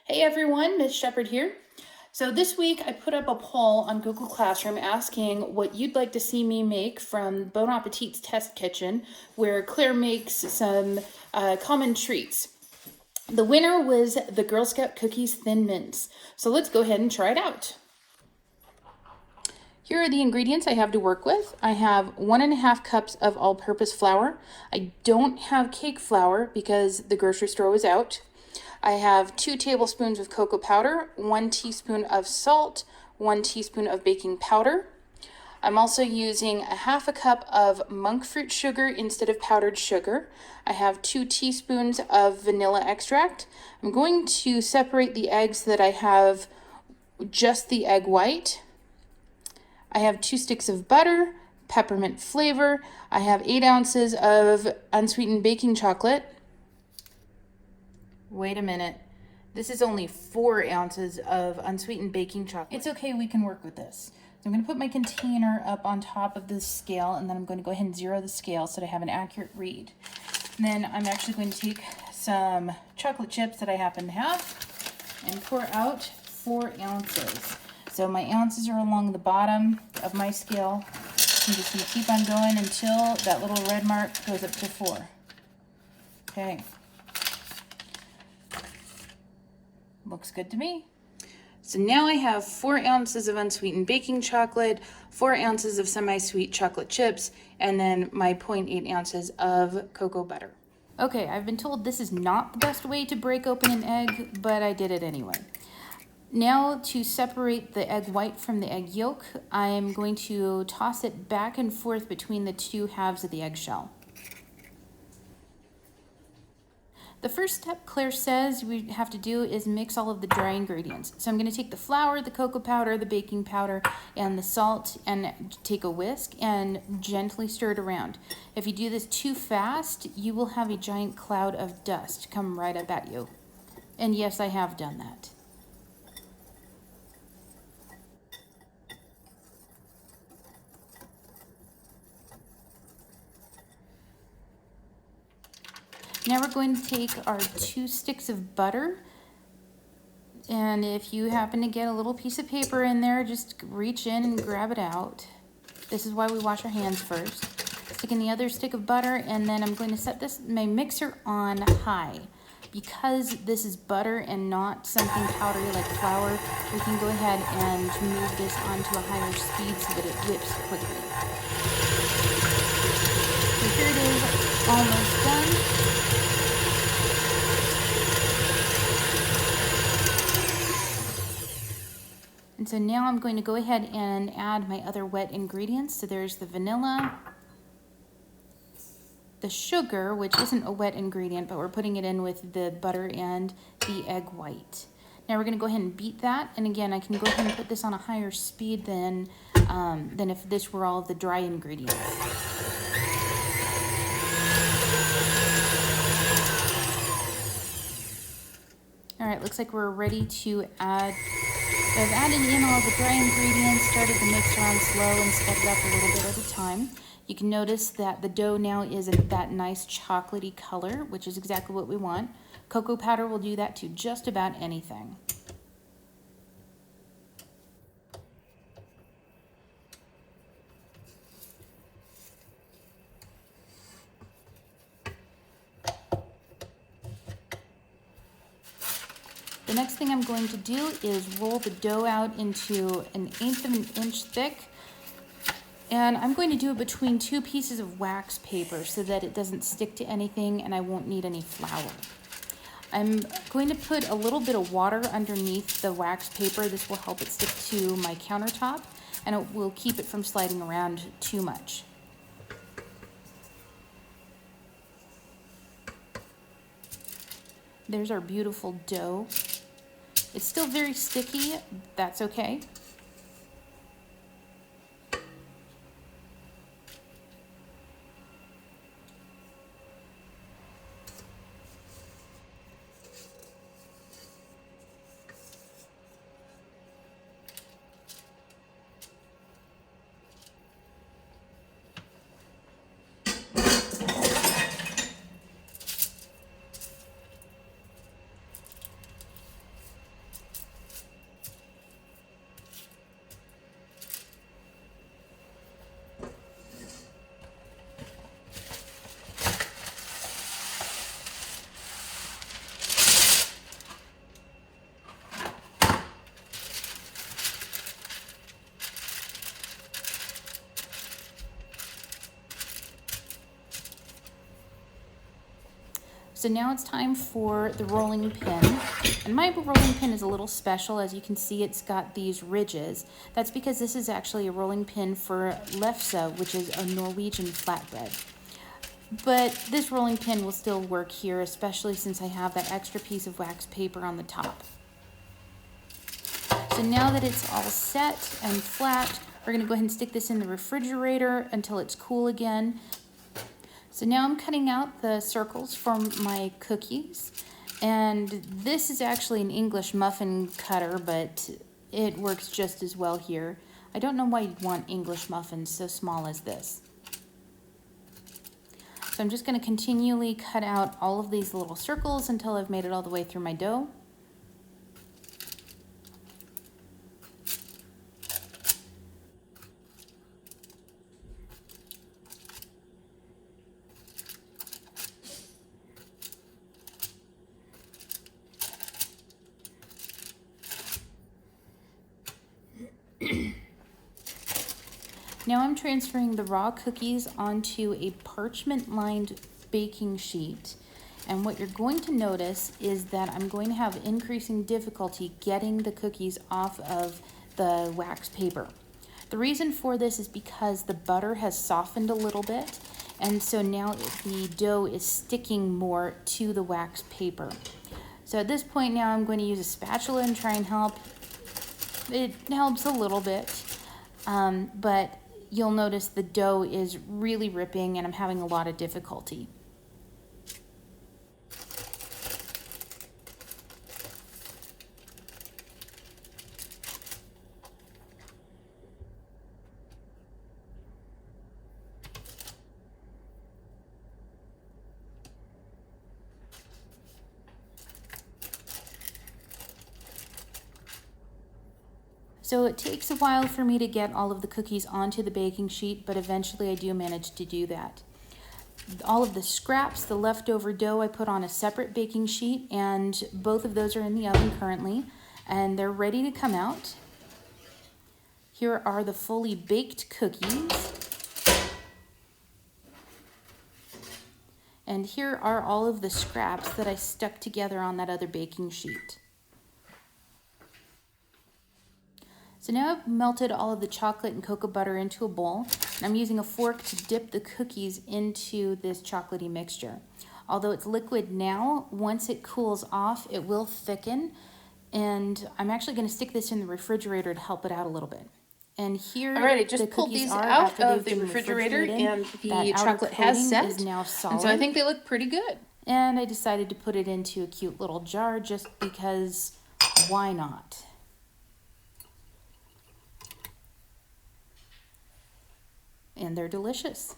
Hey everyone, Miss Sheppard here. So this week I put up a poll on Google Classroom asking what you'd like to see me make from Bon Appetit's test kitchen, where Claire makes some common treats. The winner was the Girl Scout Cookies Thin Mints. So let's go ahead and try it out. Here are the ingredients I have to work with. I have 1.5 cups of all-purpose flour. I don't have cake flour because the grocery store was out. I have 2 tablespoons of cocoa powder, 1 teaspoon of salt, 1 teaspoon of baking powder. I'm also using 1/2 cup of monk fruit sugar instead of powdered sugar. I have 2 teaspoons of vanilla extract. I'm going to separate the eggs so that I have just the egg white. I have 2 sticks of butter, peppermint flavor. I have 8 ounces of unsweetened baking chocolate. Wait a minute. This is only 4 ounces of unsweetened baking chocolate. It's okay, we can work with this. So I'm going to put my container up on top of this scale, and then I'm going to go ahead and zero the scale so that I have an accurate read. And then I'm actually going to take some chocolate chips that I happen to have and pour out 4 ounces. So my ounces are along the bottom of my scale. I'm just going to keep on going until that little red mark goes up to 4. Okay. Looks good to me. So now I have 4 ounces of unsweetened baking chocolate, 4 ounces of semi-sweet chocolate chips, and then my 0.8 ounces of cocoa butter. Okay, I've been told this is not the best way to break open an egg, but I did it anyway. Now to separate the egg white from the egg yolk, I'm going to toss it back and forth between the 2 halves of the eggshell. The first step Claire says we have to do is mix all of the dry ingredients. So I'm going to take the flour, the cocoa powder, the baking powder, and the salt and take a whisk and gently stir it around. If you do this too fast, you will have a giant cloud of dust come right up at you. And yes, I have done that. Now we're going to take our 2 sticks of butter, and if you happen to get a little piece of paper in there, just reach in and grab it out. This is why we wash our hands first. Stick in the other stick of butter, and then I'm going to set my mixer on high. Because this is butter and not something powdery like flour, we can go ahead and move this onto a higher speed so that it whips quickly. So here it is, almost done. And so now I'm going to go ahead and add my other wet ingredients. So there's the vanilla, the sugar, which isn't a wet ingredient, but we're putting it in with the butter and the egg white. Now we're going to go ahead and beat that. And again, I can go ahead and put this on a higher speed than if this were all of the dry ingredients. All right, looks like we're ready to add. So I've added in all the dry ingredients, started the mixer on slow, and sped it up a little bit at a time. You can notice that the dough now is that nice chocolatey color, which is exactly what we want. Cocoa powder will do that to just about anything. The next thing I'm going to do is roll the dough out into 1/8 of an inch thick. And I'm going to do it between 2 pieces of wax paper so that it doesn't stick to anything and I won't need any flour. I'm going to put a little bit of water underneath the wax paper. This will help it stick to my countertop and it will keep it from sliding around too much. There's our beautiful dough. It's still very sticky, that's okay. So now it's time for the rolling pin. And my rolling pin is a little special. As you can see, it's got these ridges. That's because this is actually a rolling pin for lefse, which is a Norwegian flatbread. But this rolling pin will still work here, especially since I have that extra piece of wax paper on the top. So now that it's all set and flat, we're going to go ahead and stick this in the refrigerator until it's cool again. So now I'm cutting out the circles from my cookies. And this is actually an English muffin cutter, but it works just as well here. I don't know why you'd want English muffins so small as this. So I'm just going to continually cut out all of these little circles until I've made it all the way through my dough. Now I'm transferring the raw cookies onto a parchment-lined baking sheet. And what you're going to notice is that I'm going to have increasing difficulty getting the cookies off of the wax paper. The reason for this is because the butter has softened a little bit, and so now the dough is sticking more to the wax paper. So at this point now I'm going to use a spatula and try and help. It helps a little bit, but you'll notice the dough is really ripping and I'm having a lot of difficulty. So it takes a while for me to get all of the cookies onto the baking sheet, but eventually I do manage to do that. All of the scraps, the leftover dough, I put on a separate baking sheet, and both of those are in the oven currently, and they're ready to come out. Here are the fully baked cookies. And here are all of the scraps that I stuck together on that other baking sheet. So now I've melted all of the chocolate and cocoa butter into a bowl, and I'm using a fork to dip the cookies into this chocolatey mixture. Although it's liquid now, once it cools off, it will thicken, and I'm actually going to stick this in the refrigerator to help it out a little bit. And here, all right, I just pulled these out of the refrigerator, and the chocolate has set, is now solid. and so I think they look pretty good. And I decided to put it into a cute little jar just because, why not? And they're delicious.